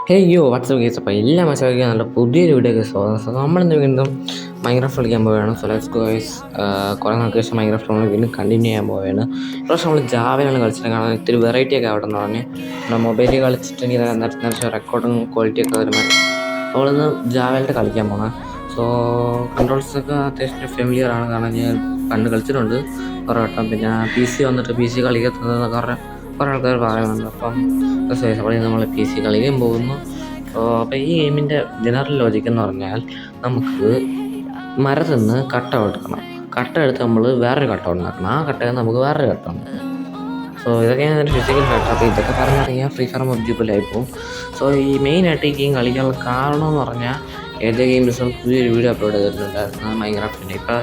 WhatsApp case അപ്പോൾ എല്ലാ മത്സരമൊക്കെ നല്ല പുതിയൊരു വീഡിയോ ഒക്കെ സ്വാഗതം. നമ്മളിന്ന് വീണ്ടും മൈൻക്രാഫ്റ്റ് കളിക്കാൻ പോവുകയാണ്. So let's go guys. കുറേ നാൾക്ക് ശേഷം മൈൻക്രാഫ്റ്റ് നമ്മൾ വീണ്ടും കണ്ടിന്യൂ ചെയ്യാൻ പോവുകയാണ്. പക്ഷേ നമ്മൾ ജാവയിലാണ് കളിച്ചിട്ട് കാണാൻ ഇത്തിരി വെറൈറ്റി ഒക്കെ അവിടെ നിന്ന് പറഞ്ഞ് നമ്മുടെ മൊബൈലിൽ കളിച്ചിട്ടുണ്ടെങ്കിൽ നേരത്തെ റെക്കോർഡും ക്വാളിറ്റി ഒക്കെ വരുമ്പോൾ നമ്മളിന്ന് ജാവയിലിട്ട് കളിക്കാൻ പോകണം. സോ കൺട്രോൾസൊക്കെ അത്യാവശ്യം ഫെമിലിയർ ആണ്, കാരണം ഞാൻ പണ്ട് കളിച്ചിട്ടുണ്ട് കുറേ വട്ടം. പിന്നെ PC വന്നിട്ട് PC കളിക്കുന്നത് കുറേ ആൾക്കാർ പറയുന്നുണ്ട്. അപ്പം അപ്പോൾ നമ്മൾ PC കളിക്കാൻ പോകുന്നു. അപ്പോൾ ഈ ഗെയിമിൻ്റെ ജനറൽ ലോജിക്ക് എന്ന് പറഞ്ഞാൽ നമുക്ക് മരത്തിൽ നിന്ന് കട്ട എടുക്കണം. കട്ട എടുത്ത് നമ്മൾ വേറൊരു കട്ട ഉണ്ടാക്കണം. ആ കട്ടയിൽ നമുക്ക് വേറൊരു കട്ട ഉണ്ട്. സോ ഇതൊക്കെയാണ് അതിൻ്റെ ഫിസിക്കൽ ഫാക്ടർ. അപ്പോൾ ഇതൊക്കെ പറഞ്ഞറിയാൽ ഫ്രീ ഫയർ ഒബ്ജക്റ്റീവായി പോകും. സോ ഈ മെയിനായിട്ട് ഈ ഗെയിം കളിക്കാനുള്ള കാരണം എന്ന് പറഞ്ഞാൽ ഏത് ഗെയിം പുതിയൊരു വീഡിയോ അപ്ലോഡ് ചെയ്തിട്ടുണ്ടായിരുന്നു മൈൻക്രാഫ്റ്റിൻ്റെ. ഇപ്പോൾ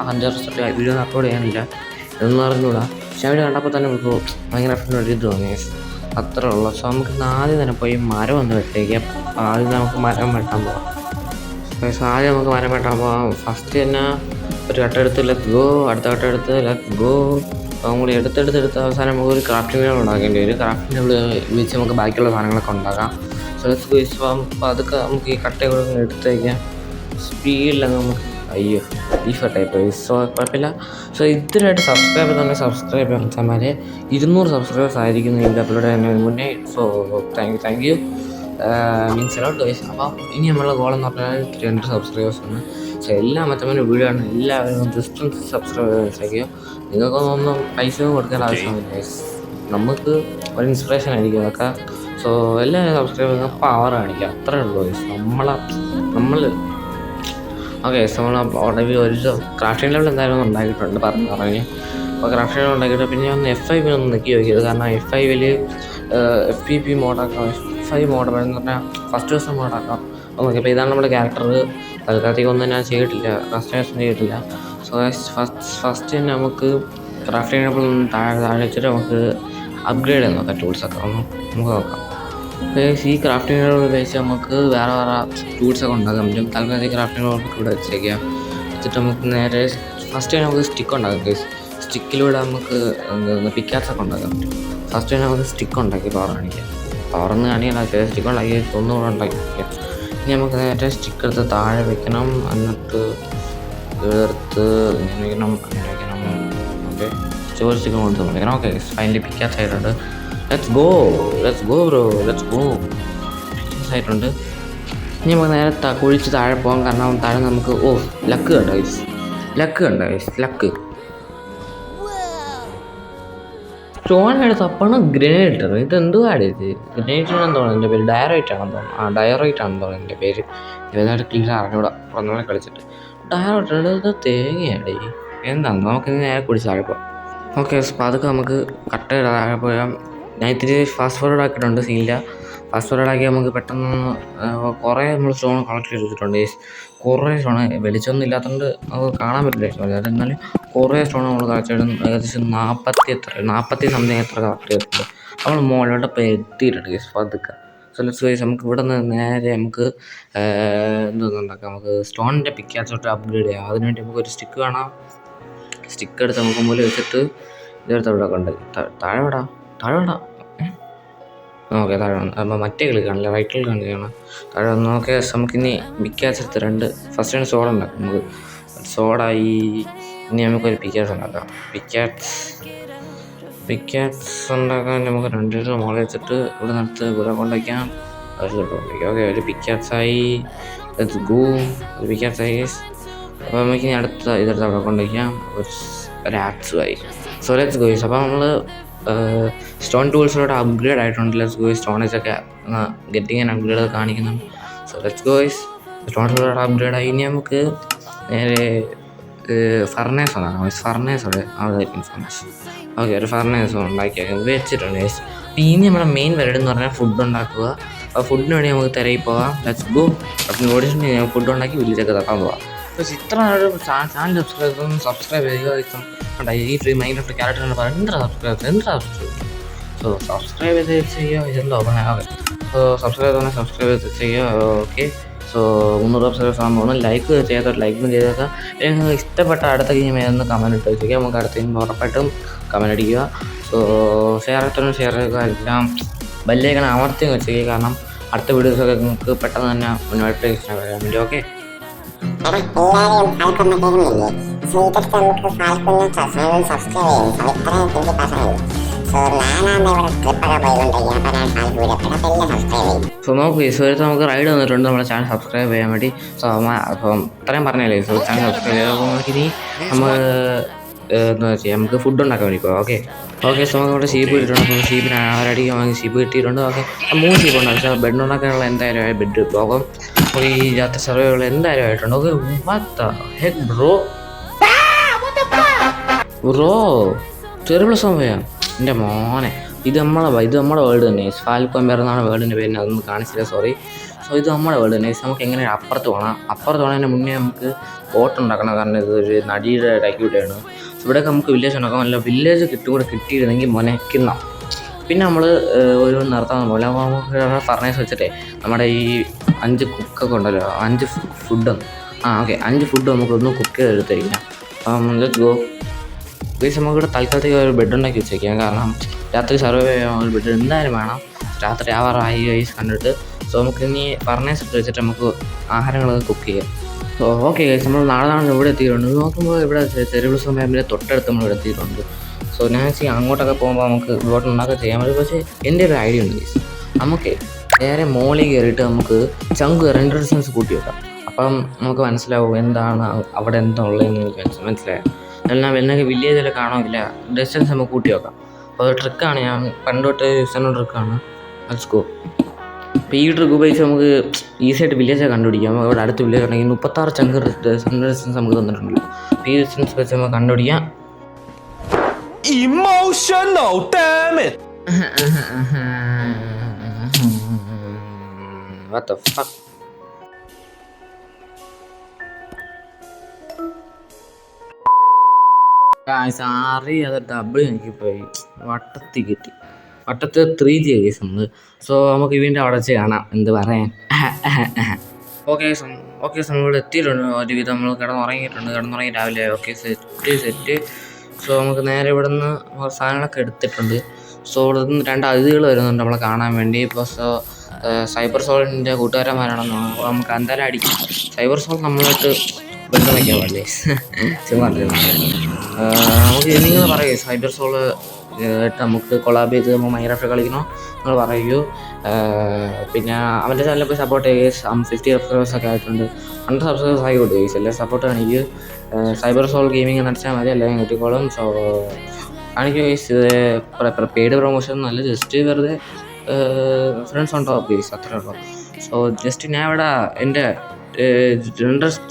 5 വീഡിയോ അപ്ലോഡ് ചെയ്യാനില്ല എന്ന് അറിഞ്ഞൂടാ. പക്ഷെ വീഡിയോ കണ്ടപ്പോൾ തന്നെ നമുക്ക് മൈൻക്രാഫ്റ്റിന് ഒരു ഇത് തോന്നി, അത്രേ ഉള്ളൂ. സോ നമുക്ക് ആദ്യം തന്നെ പോയി മരം ഒന്ന് വെട്ടേക്കാം. ആദ്യം നമുക്ക് മരം വെട്ടാൻ പോകാം. ആദ്യം നമുക്ക് മരം വെട്ടാൻ പോകാം. ഫസ്റ്റ് തന്നെ ഒരു കട്ടെടുത്ത് ലെറ്റ്സ് ഗോ, അടുത്ത കട്ടെടുത്ത് ലെറ്റ്സ് ഗോ. അപ്പം കൂടി എടുത്തെടുത്ത് അവസാനം നമുക്ക് ഒരു ക്രാഫ്റ്റിംഗ് ടേബിൾ ഉണ്ടാക്കേണ്ടി വരും. ക്രാഫ്റ്റിംഗ് ടേബിൾ വെച്ച് നമുക്ക് ബാക്കിയുള്ള സാധനങ്ങളൊക്കെ ഉണ്ടാക്കാം. So let's go. അപ്പോൾ അതൊക്കെ നമുക്ക് ഈ കട്ടകൾ എടുത്ത് വയ്ക്കാം. സ്പീഡിലങ്ങ് നമുക്ക് ടൈപ്പ്. സോ കുഴപ്പമില്ല. സോ ഇതിനായിട്ട് സബ്സ്ക്രൈബ് ചെയ്യാൻ 200 സബ്സ്ക്രൈബേഴ്സ് ആയിരിക്കും ഇതിൻ്റെ അപ്ലോഡ് ചെയ്യുന്നതിന് മുന്നേ. So thank you means a lot guys. അപ്പോൾ ഇനി നമ്മളുടെ ഗോളെന്ന് പറഞ്ഞാൽ 300 സബ്സ്ക്രൈബേഴ്സാണ്. സോ എല്ലാ മറ്റൊരു വീഡിയോ ആണ്, എല്ലാവരും ജസ്റ്റ് സബ്സ്ക്രൈബേഴ്സ് ആക്കിയോ. നിങ്ങൾക്കൊന്നും പൈസ കൊടുക്കേണ്ട ആവശ്യമില്ല ഗൈസ്, നമുക്ക് ഒരു ഇൻസ്പിറേഷൻ ആയിരിക്കും അതൊക്കെ. സോ എല്ലാവരും സബ്സ്ക്രൈബ് ചെയ്യുക, പവർ കാണിക്കുക, അത്രേ ഉള്ളൂ ഗൈസ്. നമ്മൾ ഓക്കെ. നമ്മൾ ഓൾറെഡി ഒരു ക്രാഫ്റ്റിംഗ് ലെവൽ എന്തായാലും ഉണ്ടാക്കിയിട്ടുണ്ട് പറഞ്ഞ്. അപ്പോൾ ക്രാഫ്റ്റിംഗ് ലെവൽ ഉണ്ടാക്കിയിട്ട് പിന്നെ ഒന്ന് F5 ഒന്ന് നെക്കി വയ്ക്കരുത്, കാരണം F5 FPP മോഡാക്കാം. F5 മോഡ് എന്ന് പറഞ്ഞാൽ ഫസ്റ്റ് ദിവസം മോഡാക്കാം. ഓക്കെ. അപ്പോൾ ഇതാണ് നമ്മുടെ ക്യാരക്ടർ. തൽക്കാലത്തേക്ക് ഒന്നും ഞാൻ ചെയ്തിട്ടില്ല, കസ്റ്റമൈസ് ചെയ്തിട്ടില്ല. സോ ഫസ്റ്റ് തന്നെ നമുക്ക് ക്രാഫ്റ്റിംഗ് ലെവൽ താഴെ വെച്ചിട്ട് നമുക്ക് അപ്ഗ്രേഡ് ചെയ്യാൻ നോക്കാം. ടൂൾസൊക്കെ നമുക്ക് നോക്കാം. ഈ ക്രാഫ്റ്റിംഗ് ലെവൽ ഉപയോഗിച്ച് നമുക്ക് വേറെ ടൂൾസൊക്കെ ഉണ്ടാക്കാൻ പറ്റും. തൽക്കാലത്തേക്ക് ക്രാഫ്റ്റിംഗ് ലെവൽ ഇവിടെ വെച്ചേക്കാം. വെച്ചിട്ട് നമുക്ക് നേരെ ഫസ്റ്റ് തന്നെ നമുക്ക് സ്റ്റിക്ക് ഉണ്ടാക്കാം. സ്റ്റിക്കിലൂടെ നമുക്ക് പിക്കാസൊക്കെ ഉണ്ടാക്കാൻ പറ്റും. ഫസ്റ്റ് തന്നെ നമുക്ക് സ്റ്റിക്ക് ഉണ്ടാക്കി പവർ കാണിക്കാൻ സ്റ്റിക്ക് ഉണ്ടാക്കി ഒന്നുകൂടെ ഉണ്ടാക്കി വയ്ക്കാം. ഇനി നമുക്ക് നേരെ സ്റ്റിക്ക് എടുത്ത് താഴെ വെക്കണം, എന്നിട്ട് എടുത്ത് ഇങ്ങനെ വയ്ക്കണം. ഓക്കെ. സ്റ്റിക്ക് കൊടുത്ത് വയ്ക്കണം. ഓക്കെ. ഫൈനലി പിക്കാസ് ആയിട്ടുണ്ട്. Let's go bro, let's go. Pickaxe ആയിട്ടുണ്ട്. ഇനി നമുക്ക് നേരെ കുഴിച്ച് താഴെ പോകാം, കാരണം താഴെ നമുക്ക് ലക്ക് കണ്ടോ. സ്റ്റോൺ എടുത്ത് അപ്പാണ് ഗ്രനേഡ് ഇട്ടത്. ഇത് എന്തുവാണ് ഇത്? ഗ്രനേഡിനാണെന്ന് തോന്നുന്നു എൻ്റെ പേര്, ഡയറൈറ്റ് ആണെന്ന് തോന്നുന്നു എൻ്റെ പേര്. ഏതായിട്ട് ക്ലിയർ അറിഞ്ഞൂടാ, ഒന്നുകൂടെ കളിച്ചിട്ട്. ഡയറൈറ്റ് ഇത് തേങ്ങയാണ് എന്താണെന്ന് നമുക്ക് നേരെ കുടിച്ച് താഴെ പോകാം. ഓക്കെ. അപ്പോൾ അതൊക്കെ നമുക്ക് കട്ട താഴെ പോയാൽ ഞാൻ ഇത്തിരി ഫാസ്റ്റ് ഫോർവേഡ് ആക്കിയിട്ടുണ്ട്. സീനില്ല, ഫാസ്റ്റ് ഫോർവേഡ് ആക്കി നമുക്ക് പെട്ടെന്ന് കുറേ നമ്മൾ സ്റ്റോൺ കളക്ട് ചെയ്തിട്ടുണ്ട്. കുറേ സ്റ്റോൺ വെളിച്ചൊന്നും ഇല്ലാത്തതുകൊണ്ട് നമുക്ക് കാണാൻ പറ്റില്ല. എന്നാലും കുറേ സ്റ്റോൺ നമ്മൾ കളക്ട് ചെയ്തിട്ടുണ്ട്. ഏകദേശം 40 സംതിങ് എത്ര കളക്ട് ചെയ്തിട്ടുണ്ട്. നമ്മൾ മുകളിലോട്ട് ഇപ്പോൾ എത്തിയിട്ടുണ്ട് അതൊക്കെ. സോ ലെറ്റ്സ് ഗൈസ്, നമുക്ക് ഇവിടെ നിന്ന് നേരെ നമുക്ക് എന്തൊന്നുണ്ടാക്കാം. നമുക്ക് സ്റ്റോണിൻ്റെ പിക്കാസോട്ട് അപ്ഗ്രേഡ് ചെയ്യാം. അതിനുവേണ്ടി നമുക്കൊരു സ്റ്റിക്ക് വേണം. സ്റ്റിക്ക് എടുത്ത് നമുക്ക് മുകളിൽ വെച്ചിട്ട് ഇതെടുത്ത് ഇവിടെ കൊണ്ട് താഴെ വിടാം. ഓക്കെ. താഴെ വന്നു. അപ്പോൾ മറ്റേ കളി കാണില്ല, റൈറ്റിൽ കാണിക്കുകയാണ്. താഴെ വന്നു. ഓക്കെ. നമുക്കിനി പിക്കാസ് എടുത്ത് ഫസ്റ്റ് തന്നെ സോഡ ഉണ്ടാക്കാം. നമുക്ക് സോഡായി. ഇനി നമുക്കൊരു പിക്കാസ് ഉണ്ടാക്കാം. പിക്കാസ് ഉണ്ടാക്കാൻ നമുക്ക് 2 മുകളിൽ വെച്ചിട്ട് ഇവിടെ നിർത്ത് ഇവിടെ കൊണ്ടുവയ്ക്കാം. ഓക്കെ. ഒരു പിക്കാസായി. Let's go. ഒരു പിക്കാസായി. അപ്പോൾ നമുക്കിനി അടുത്ത ഇതെടുത്ത് അവിടെ കൊണ്ടുവയ്ക്കാം. ഒരു ആക്സുമായി. So let's go. അപ്പോൾ നമ്മൾ സ്റ്റോൺ ടൂൾസിലോട്ട് അപ്ഗ്രേഡ് ആയിട്ടുണ്ട്. Let's go. സ്റ്റോണേജൊക്കെ ഗെറ്റിങ് ആൻഡ് അപ്ഗ്രേഡ് കാണിക്കുന്നുണ്ട്. So let's go. സ്റ്റോൺ ടൂളോട്ട് അപ്ഗ്രേഡ് ആയി. ഇനി നമുക്ക് നേരെ ഫർണേസ് ഉണ്ടാക്കാം. ഫർണേസോടെ അതായിരിക്കും ഫർണേസ്. ഓക്കെ. ഒരു ഫർണേസ് ഉണ്ടാക്കിയാൽ വെച്ചിട്ടുണ്ട്. അപ്പോൾ ഇനി നമ്മുടെ മെയിൻ പരിപാടി എന്ന് പറഞ്ഞാൽ ഫുഡ് ഉണ്ടാക്കുക. അപ്പോൾ ഫുഡിന് വേണ്ടി നമുക്ക് തിരയിൽ പോകാം. Let's go. അപ്പം ഓടിച്ചിട്ടുണ്ടെങ്കിൽ ഫുഡ് ഉണ്ടാക്കി വില്ലേജൊക്കെ തക്കാൻ പോകാം. അപ്പോൾ ഇത്ര ചാനൽ സബ്സ്ക്രൈബ് ചെയ്യുക. ഈ ഫ്രീ മൈൻക്രാഫ്റ്റ് ക്യാരക്ടറിന് പറയുന്നത് എന്താ സബ്സ്ക്രൈബ്. സോ സബ്സ്ക്രൈബ് ചെയ്യുക. ഇതെന്തോ ഓക്കെ. സോ സബ്സ്ക്രൈബ് ചെയ്യുക. ഓക്കെ. സോ 300 സബ്സ്ക്രൈബേഴ്സ് ആകുമ്പോൾ ലൈക്ക് ചെയ്യാത്ത ലൈക്കും ചെയ്തേക്കുക. നിങ്ങൾക്ക് ഇഷ്ടപ്പെട്ട അടുത്ത ഗെയിം ഏതെന്ന് കമൻറ്റ് ഇട്ട് വെച്ചേക്കുക. നമുക്ക് അടുത്ത ഗെയിം ഉറപ്പായിട്ടും കമൻറ്റ് അടിക്കുക. സോ ഷെയർ ചെയ്യുക. എല്ലാം ബെല്ലൈക്കൺ അമർത്തി വെച്ചേക്കുക. കാരണം അടുത്ത വീഡിയോസൊക്കെ നിങ്ങൾക്ക് പെട്ടെന്ന് തന്നെ നോട്ടിഫിക്കേഷൻ വരാൻ വേണ്ടി. ഓക്കെ, സോ നമുക്ക് ഇതുവരെ നമുക്ക് റൈഡ് വന്നിട്ടുണ്ട് നമ്മുടെ ചാനൽ സബ്സ്ക്രൈബ് ചെയ്യാൻ വേണ്ടി. സോ അപ്പം ഇത്രയും പറഞ്ഞല്ലേ, സോ ചാനൽ സബ്സ്ക്രൈബ് ചെയ്യാൻ നമുക്കിനി നമ്മൾ എന്താ ചെയ്യുക, നമുക്ക് ഫുഡ് ഉണ്ടാക്കാൻ വേണ്ടി പോകാം. ഓക്കെ, സോ നമുക്ക് ഇവിടെ ഷീപ്പ് കിട്ടിയിട്ടുണ്ട്. അപ്പോൾ ഷീപ്പിന് ആരടിക്കാൻ വാങ്ങി ഷീപ്പ് കിട്ടിയിട്ടുണ്ട്. ഓക്കെ, 3 ഷീപ്പ് ഉണ്ട്. പക്ഷേ ബെഡ് ഉണ്ടാക്കാനുള്ള എന്തായാലും ബെഡ് പോകാം. അപ്പോൾ ഈ രാത്രി സർവൈവൽ എന്തായാലും ആയിട്ടുണ്ട്. ഓക്കെ, ഹെക്ക് ബ്രോ ചെറിയ സമയം എൻ്റെ മോനെ. ഇത് നമ്മുടെ വേൾഡ് തന്നെ. ഫാൽക്കോൺ എന്നാണ് വേൾഡിൻ്റെ പേര്. അതൊന്നും കാണിച്ചില്ല, സോറി. സോ ഇത് നമ്മുടെ വേൾഡ് തന്നെ. നമുക്ക് എങ്ങനെ അപ്പുറത്ത് പോകുന്നതിന് മുന്നേ നമുക്ക് ബോട്ട് ഉണ്ടാക്കണം. കാരണം ഇത് ഒരു നദിയുടെ ഇടയ്ക്കൂടെയാണ്. ഇവിടെയൊക്കെ നമുക്ക് വില്ലേജ് ഉണ്ടാക്കാം. അല്ല വില്ലേജ് കിട്ടിയിരുന്നെങ്കിൽ മുനയ്ക്കുന്ന. പിന്നെ നമ്മൾ ഒരു നിർത്താൻ പോലെ നമുക്ക് ഫർണേഴ്സ് വെച്ചിട്ടേ നമ്മുടെ ഈ 5 കുക്കൊക്കെ ഉണ്ടല്ലോ, 5 ഫുഡ്. ഓക്കെ, 5 ഫുഡ് നമുക്കൊന്ന് കുക്ക് ചെയ്തെടുത്തിരിക്കാം. Let's go. ഗയ്സ്, നമുക്കിവിടെ തൽക്കാലത്തേക്ക് ഒരു ബെഡ് ഉണ്ടാക്കി വെച്ചേക്കാം. കാരണം രാത്രി സർവൈവ് ചെയ്യാൻ ഒരു ബെഡ് എന്തായാലും വേണം. രാത്രി ആവാറായി ഗയ്സ് കണ്ടിട്ട്. സോ നമുക്ക് ഇനി ഫർണേഴ്സ് ഇട്ട് വെച്ചിട്ട് നമുക്ക് ആഹാരങ്ങളൊക്കെ കുക്ക് ചെയ്യാം. സോ ഓക്കെ ഗയ്സ്, നമ്മൾ നാളെ ഇവിടെ എത്തിയിട്ടുണ്ട്. നോക്കുമ്പോൾ ഇവിടെ തെരുവിളിസം ഫാമിലിയെ തൊട്ടടുത്ത് നമ്മൾ ഇവിടെ എത്തിയിട്ടുണ്ട്. സോ ഞാൻ അങ്ങോട്ടൊക്കെ പോകുമ്പോൾ നമുക്ക് ബോട്ട് ഉണ്ടാക്കി ചെയ്യാൻ പറ്റും. പക്ഷേ എൻ്റെ ഒരു ഐഡിയ ഉണ്ട് ഗയ്സ്, നമുക്ക് നേരെ മോളിൽ കയറിയിട്ട് നമുക്ക് ചങ്ക് റെൻഡർസൻസ് കൂട്ടി വെക്കാം. അപ്പം നമുക്ക് മനസ്സിലാവും എന്താണ് അവിടെ എന്താ ഉള്ളതെന്ന് എനിക്ക് മനസ്സിലായോ. എല്ലാം എന്നൊക്കെ വില്ലേജിലൊക്കെ കാണുമില്ല, ഡിസ്റ്റൻസ് നമുക്ക് കൂട്ടി വെക്കാം. അപ്പോൾ അത് ട്രിക്കാണ്, ഞാൻ പണ്ടോട്ട് യൂസ് ചെയ്യുന്ന ട്രിക്കാണ്. Let's go. അപ്പോൾ ഈ ട്രിക്ക് ഉപയോഗിച്ച് നമുക്ക് ഈസിയായിട്ട് വില്ലേജൊക്കെ കണ്ടുപിടിക്കാം. ഇവിടെ അടുത്ത് വില്ലേജ് ഉണ്ടെങ്കിൽ 36 ചങ്ക് ഡിസ്റ്റൻസ് നമുക്ക് തന്നിട്ടുണ്ടല്ലോ. അപ്പോൾ ഈ ഡിസ്റ്റൻസ് വെച്ച് നമുക്ക് കണ്ടുപിടിക്കാം. Emotional damage. What the fuck? അറിയാതെ ഡബിൾ എനിക്ക് പോയി വട്ടത്തിൽ കിട്ടി. വട്ടത്തിൽ 3G കേസ് നമ്മൾ. സോ നമുക്ക് വീണ്ടും അവിടെ വെച്ച് കാണാം. എന്ത് പറയാൻ. ഓക്കെ നമ്മളിവിടെ എത്തിയിട്ടുണ്ട്. ഒരുവിധം നമ്മൾ കിടന്നുറങ്ങി രാവിലെ. Okay, set. സോ നമുക്ക് നേരെ ഇവിടെ നിന്ന് സാധനങ്ങളൊക്കെ എടുത്തിട്ടുണ്ട്. സോ ഇവിടെ നിന്ന് 2 അതിഥികൾ വരുന്നുണ്ട് നമ്മളെ കാണാൻ വേണ്ടി. ഇപ്പോൾ സൈബർ സോളിൻ്റെ കൂട്ടുകാരന്മാരാണെന്ന് നമുക്ക് എന്തായാലും അടിക്കാം. സൈബർ സോൾ നമ്മളായിട്ട് ബന്ധം വയ്ക്കാൻ പാടില്ലേ, ചുമ്മാ. നമുക്ക് നിങ്ങൾ പറയൂ, സൈബർ സോള് നമുക്ക് കൊളാബ് ചെയ്ത് നമ്മൾ മൈൻക്രാഫ്റ്റ് കളിക്കണോ നിങ്ങൾ പറയൂ. പിന്നെ അവൻ്റെ ചാനലിൽ പോയി സപ്പോർട്ട് ചെയ്യുക. 50 സബ്സ്ക്രൈബേഴ്സൊക്കെ ആയിട്ടുണ്ട്. 100 സബ്സ്ക്രൈബേഴ്സ് ആയിക്കോട്ടെ ഗൈസ്. എല്ലാം സപ്പോർട്ട് കാണിക്കുക. സൈബർ സോൾ ഗെയിമിംഗ് എന്ന് അടിച്ചാൽ മതി, എല്ലാം കിട്ടിക്കോളും. സോ കാണിക്കുക ഗൈസ്. ഇത് പെയ്ഡ് പ്രൊമോഷൻ നല്ല, ജസ്റ്റ് വെറുതെ ഫ്രണ്ട്സ് ഉണ്ടാവും ഗൈസ്, അത്രേ ഉള്ളൂ. സോ ജസ്റ്റ് ഞാൻ ഇവിടെ എൻ്റെ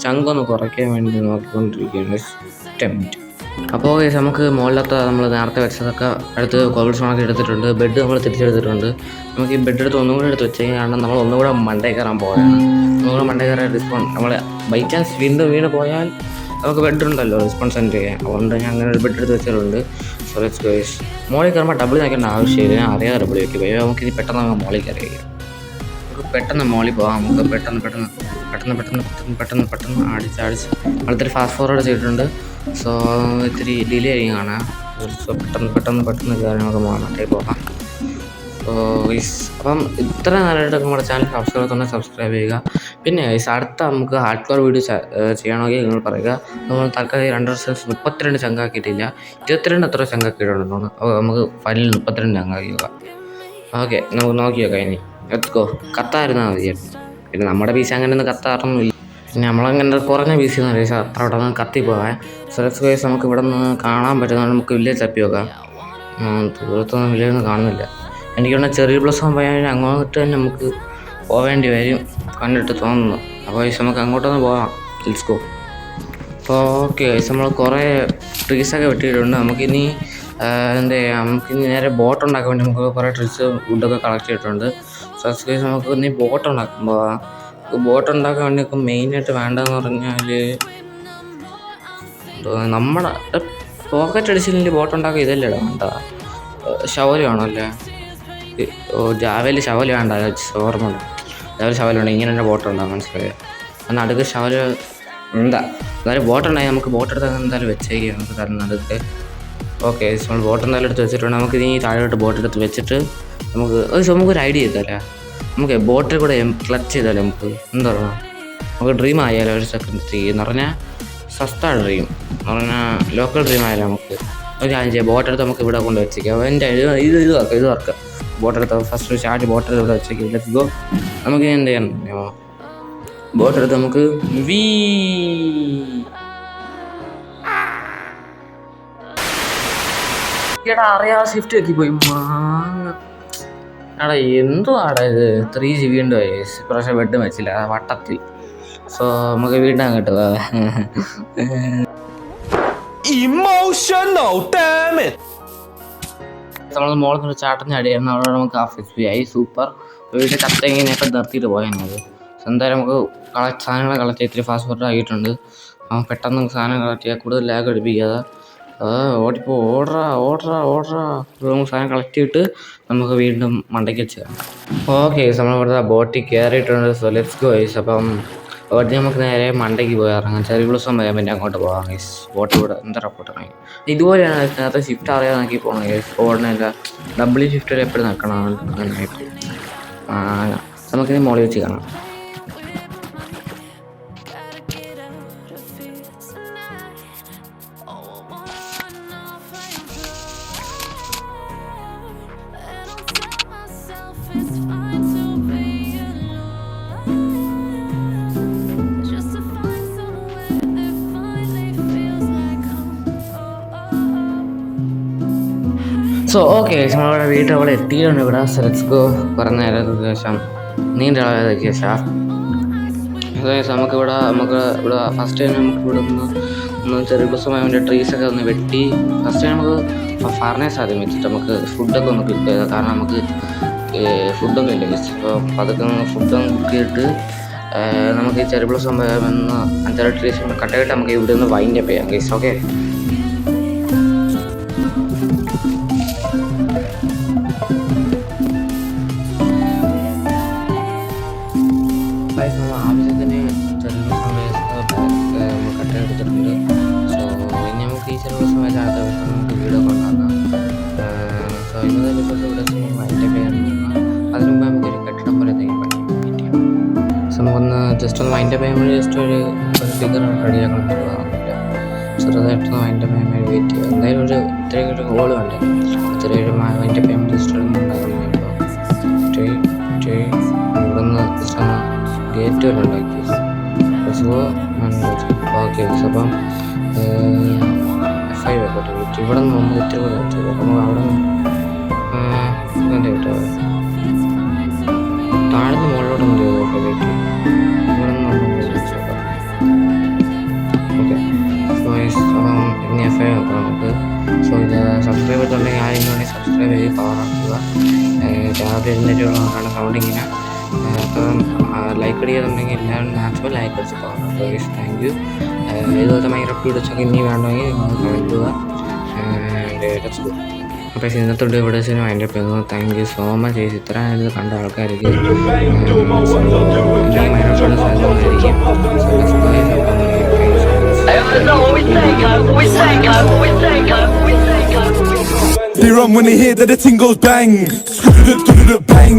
ചങ്കൊന്ന് കുറയ്ക്കാൻ വേണ്ടി നോക്കിക്കൊണ്ടിരിക്കുകയാണ്. അപ്പോൾ നമുക്ക് മുകളിലത്തെ നമ്മൾ നേരത്തെ വെച്ചതൊക്കെ അടുത്ത് കോബിൾ സ്റ്റോണൊക്കെ എടുത്തിട്ടുണ്ട്. ബെഡ് നമ്മൾ തിരിച്ചെടുത്തിട്ടുണ്ട്. നമുക്ക് ഈ ബെഡ് എടുത്ത് ഒന്നും കൂടെ എടുത്ത് വെച്ചേക്കാം. കാരണം നമ്മൾ ഒന്നുകൂടെ മണ്ടേ കയറാൻ പോവുകയാണ്. ഒന്നുകൂടെ മണ്ടേ കയറാൻ നമ്മൾ ബൈ ചാൻസ് വീണ് പോയാൽ നമുക്ക് ബെഡ് ഉണ്ടല്ലോ റെസ്പോൺസ് സെൻഡ് ചെയ്യാൻ. അതുകൊണ്ട് ഞാൻ അങ്ങനെ ഒരു ബെഡ് എടുത്ത് വെച്ചിട്ടുണ്ട്. So let's go guys. മോളിൽ കയറുമ്പോൾ ഡബിൾ നോക്കേണ്ട ആവശ്യമില്ല, ഞാൻ അറിയാതെ ഡബിൾ വയ്ക്കും. നമുക്കിനി പെട്ടെന്ന് നമുക്ക് മോളിൽ കയറി വയ്ക്കാം. നമുക്ക് പെട്ടെന്ന് മോളിൽ പോകാം. നമുക്ക് പെട്ടെന്ന് അടിച്ച് അടുത്തൊരു ഫാസ്റ്റ് ഫോർവേഡ് ചെയ്തിട്ടുണ്ട്. സോ ഇത്തിരി ഡിലേ ആയിരിക്കും കാണാം. സോ പെട്ടെന്ന് കയറി നമുക്ക് മറ്റേ പോകാം. സോ അപ്പം ഇത്ര നേരമായിട്ട് നമ്മുടെ ചാനൽ സബ്സ്ക്രൈബ് ചെയ്യുക. പിന്നെ അടുത്ത നമുക്ക് ഹാർഡ് കോർ വീഡിയോ ചെയ്യണമെങ്കിൽ നിങ്ങൾ പറയുക. നമ്മൾ തൽക്കാലം 32 ചങ്കാക്കിയിട്ടില്ല, 22 എത്ര ചങ്കാക്കിയിട്ടുണ്ടെന്ന്. അപ്പോൾ നമുക്ക് ഫൈനൽ 32 ചങ്കാക്കി നോക്കാം. ഓക്കെ, നമുക്ക് നോക്കി നോക്കാം. ഇനി എത്തിക്കോ കത്തായിരുന്നാൽ മതിയായിരുന്നു. പിന്നെ നമ്മുടെ പീസ് അങ്ങനെ ഒന്നും കത്താറൊന്നുമില്ല. പിന്നെ നമ്മളങ്ങനെ കുറഞ്ഞ പീസ് എന്ന് പറയുക അത്ര അവിടെ നിന്ന് കത്തിപ്പോകാൻ. സെലക്സ് കേസ് നമുക്ക് ഇവിടെ നിന്ന് കാണാൻ പറ്റുന്നതാണ്. നമുക്ക് വില്ലേജ് തപ്പി നോക്കാം. ദൂരത്തൊന്നും വില്ലേജൊന്നും കാണുന്നില്ല. എനിക്കൊന്ന് ചെറിയ പ്ലസ് പോയാൽ അങ്ങോട്ട് തന്നെ നമുക്ക് പോവേണ്ടി വരും കണ്ടിട്ട് തോന്നുന്നു. അപ്പോൾ നമുക്ക് അങ്ങോട്ടൊന്ന് പോകാം. Let's go. അപ്പോൾ ഓക്കെ നമ്മൾ കുറേ ട്രീസൊക്കെ വെട്ടിയിട്ടുണ്ട്. നമുക്കിനി എന്താ ചെയ്യുക, നമുക്കിനി നേരെ ബോട്ട് ഉണ്ടാക്കാൻ വേണ്ടി നമുക്ക് കുറേ ട്രീസ് വുഡൊക്കെ കളക്ട് ചെയ്തിട്ടുണ്ട്. സോ നമുക്ക് ഇനി ബോട്ട് ഉണ്ടാക്കുമ്പോൾ ബോട്ട് ഉണ്ടാക്കാൻ വേണ്ടി ഒക്കെ മെയിനായിട്ട് വേണ്ടതെന്ന് പറഞ്ഞാൽ നമ്മുടെ പോക്കറ്റ് അടിച്ചില്ലെങ്കിൽ ബോട്ട് ഉണ്ടാക്കാൻ ഇതല്ലേ വേണ്ട, ഷവല് വേണമല്ലേ. ജാവയിൽ ഷവല് വേണ്ട, ഓർമ്മ ജാവൽ ഷവൽ വേണ്ട. ഇങ്ങനെ തന്നെ ബോട്ട് ഉണ്ടാകും, മനസ്സിലായോ. എന്നാൽ അടുക്ക് ഷവല് എന്താ എന്തായാലും ബോട്ട് ഉണ്ടായി നമുക്ക് ബോട്ട് എടുത്താൽ എന്തായാലും വെച്ചേക്കാം. നമുക്ക് നടുക്ക് ഓക്കെ നമ്മൾ ബോട്ട് എന്തായാലും എടുത്ത് വെച്ചിട്ടുണ്ട്. നമുക്ക് ഇനി താഴോട്ട് ബോട്ട് എടുത്ത് വെച്ചിട്ട് നമുക്കൊരു ഐഡിയ ചെയ്താലേ, നമുക്ക് ബോട്ടിൽ കൂടെ ക്ലച്ച് ചെയ്താലേ നമുക്ക് എന്താ പറയുക, നമുക്ക് ഡ്രീം ആയാലോ ഒരു സെക്കൻഡ് എന്ന് പറഞ്ഞാൽ സസ്ത ഡ്രീം എന്ന് പറഞ്ഞാൽ ലോക്കൽ ഡ്രീം ആയാലും നമുക്ക് ഒരു കാര്യം ചെയ്യാം. ബോട്ടെടുത്ത് നമുക്ക് ഇവിടെ കൊണ്ട് വെച്ചേക്കാം. എൻ്റെ ഇത് വർക്ക് ബോട്ടെടുത്ത് ഫസ്റ്റ് സ്റ്റാർട്ട് ബോട്ടെടുത്ത് ഇവിടെ വെച്ചേക്കാം. Let's go. നമുക്ക് എന്ത് ചെയ്യണം, ബോട്ടെടുത്ത് നമുക്ക് അറിയാതെ ഷിഫ്റ്റ് എത്തിപ്പോയി മാങ്ങ. എടാ എന്തുവാടാ ഇത്, 3 GB ഉണ്ട്. പക്ഷേ ബെഡ് വെച്ചില്ല വട്ടത്തിൽ. സോ നമുക്ക് വീണ്ടും അങ്ങോട്ട് Emotional damn it. നമ്മൾ മോളിൽ നിന്ന് ചാട്ടത്തിന് അടിയായിരുന്നു. അവിടെ നമുക്ക് FSP ആയി. സൂപ്പർ. വീട്ടിൽ കത്തങ്ങിനെയൊക്കെ നിർത്തിയിട്ട് പോയത്. എന്തായാലും നമുക്ക് സാധനങ്ങൾ കളക്ട് ചെയ്ത് ഇത്തിരി ഫാസ്റ്റ് ഫോർവേഡ് ആയിട്ടുണ്ട്. പെട്ടെന്ന് സാധനം കളക്ട് ചെയ്യുക, കൂടുതൽ ലാഗ് അടിപ്പിക്കാതെ ഓടിപ്പോ ഓർഡറാ. നമുക്ക് സാധനം കളക്ട് ചെയ്തിട്ട് നമുക്ക് വീണ്ടും മണ്ടയ്ക്ക് വെച്ച് കാണാം. ഓക്കെ, നമ്മളിവിടെ ബോട്ടിൽ കയറിയിട്ടുണ്ട്. So let's go guys. അപ്പം അവിടെ നമുക്ക് നേരെ മണ്ടയ്ക്ക് പോയി ഇറങ്ങാം. ചെറിയ ദിവസം വരാൻ പിന്നെ അങ്ങോട്ട് പോകാം ഗൈസ്. ബോട്ട് കൂടെ എന്താ റിപ്പോർട്ട് ഇറങ്ങി ഇതുപോലെയാണ് അതിനകത്ത് ഷിഫ്റ്റ് അറിയാതെ നോക്കി പോകണം ഗൈസ്. ഓടണില്ല, ഡബിൾ ഷിഫ്റ്റിൽ എപ്പോഴും നിൽക്കണം. നന്നായിട്ട് നമുക്കിനി മോളിൽ വെച്ച് കാണാം. സോ ഓക്കെ, നമ്മളിവിടെ വീട്ടിൽ അവിടെ എത്തിയിട്ടുണ്ട്. ഇവിടെ ലെറ്റ്സ് ഗോ. കുറേ നേരത്തിന് ശേഷം നീണ്ട ആളായതൊക്കെ ശേഷം നമുക്കിവിടെ ഫസ്റ്റ് ടൈം നമുക്ക് ഇവിടെ ഒന്ന് ചെറിയ ദിവസമായി അതിൻ്റെ ട്രീസൊക്കെ ഒന്ന് വെട്ടി ഫസ്റ്റ് ടൈം നമുക്ക് ഫർണേഴ്സ് ആദ്യം വെച്ചിട്ട് നമുക്ക് ഫുഡൊക്കെ ഒന്ന് കുക്ക് ചെയ്താൽ, കാരണം നമുക്ക് ഫുഡൊന്നും ഇല്ല ഗൈസ്. അപ്പോൾ അതൊക്കെ ഫുഡൊന്ന് കുക്ക് ചെയ്തിട്ട് നമുക്ക് ഈ ചെറിയ ദിവസം ഒന്ന് 5-6 ട്രീസ് കട്ടായിട്ട് നമുക്ക് ഇവിടെ നിന്ന് വൈൻഡ് അപ്പ് ചെയ്യാം ഗൈസ്. ഓക്കെ, ആവശ്യത്തിന് ചെറിയ കട്ട എടുത്തിട്ടുണ്ട്. സോ ഇനി നമുക്ക് ഈ ചെറിയ സമയത്ത് അടുത്ത ദിവസം നമുക്ക് വീടൊക്കെ ഉണ്ടാക്കാം. സോ ഇന്നത്തെ എപ്പിസോഡ് ഇവിടെ വൈൻഡ് അപ്പ് ചെയ്യാൻ അതിന് മുമ്പ് നമുക്കൊരു കെട്ടിടം പോലെ എന്തെങ്കിലും പറ്റിയാണ്. സോ നമുക്കൊന്ന് ജസ്റ്റ് ഒന്ന് വൈൻഡ് അപ്പ് ചെയ്യാൻ വേണ്ടി ജസ്റ്റ് ഒരു ഫിഗർ റെഡിയാക്കണം എന്നുള്ളതാണില്ല. ചെറുതായിട്ടൊന്ന് വൈൻഡ് അപ്പ് ചെയ്യാൻ വേണ്ടി വെയിറ്റ് ചെയ്യുക. എന്തായാലും ഇത്രയും ഒരു ഹോൾ വേണ്ടേ, ചെറിയൊരു വൈൻഡ് അപ്പ് ചെയ്യാൻ വേണ്ടി ജസ്റ്റ് ഒരു ഉണ്ടാകുമ്പോൾ ഇവിടെ നിന്ന് ജസ്റ്റ് ഒന്ന് ഗേറ്റ് വരെ ഉണ്ടാക്കി. ഓക്കെ, അപ്പം F5 ആയിക്കോട്ടെ. ഇവിടെ നിന്ന് നമുക്ക് ഇത്തിരി കൂടെ വെച്ചത് നമുക്ക് അവിടെ നിന്ന് കേട്ടോ താഴ്ന്ന് മുകളിലോട്ട് മതി. ഓക്കെ, വെയിറ്റ് ഇവിടെ നിന്ന് നമുക്ക് വെച്ചേക്കാം. ഓക്കെ, അപ്പം ഇനി F5 നോക്കാം നമുക്ക്. സോ ഇത് സബ്സ്ക്രൈബ് ചെയ്തിട്ടുണ്ടെങ്കിൽ ആരെങ്കിലും സബ്സ്ക്രൈബ് ചെയ്ത് പവറാക്കുക. രാവിലെ എഴുന്നേറ്റുള്ളതാണ് സൗണ്ട് ഇങ്ങനെ. അപ്പം ലൈക്ക് അടിക്കുന്നുണ്ടെങ്കിൽ എല്ലാവരും മാക്സിമം ലൈക്ക് അടിച്ച് പോകാം. Thank you. ഇതുപോലത്തെ മൈക്രോഫോൺ വീഡിയോസൊക്കെ ഇനി വേണമെങ്കിൽ നിങ്ങൾ കമൻറ്റ് ചെയ്യുക. അപ്പോൾ ഇന്നത്തെ ഇവിടെ വെച്ചാൽ അതിൻ്റെ പേര് താങ്ക് യു സോ മച്ച്. ഇത്ര ഇത് കണ്ട ആൾക്കാർക്ക് microphone സാധനമായിരിക്കും. They run when they hear that the ting goes bang. Bang.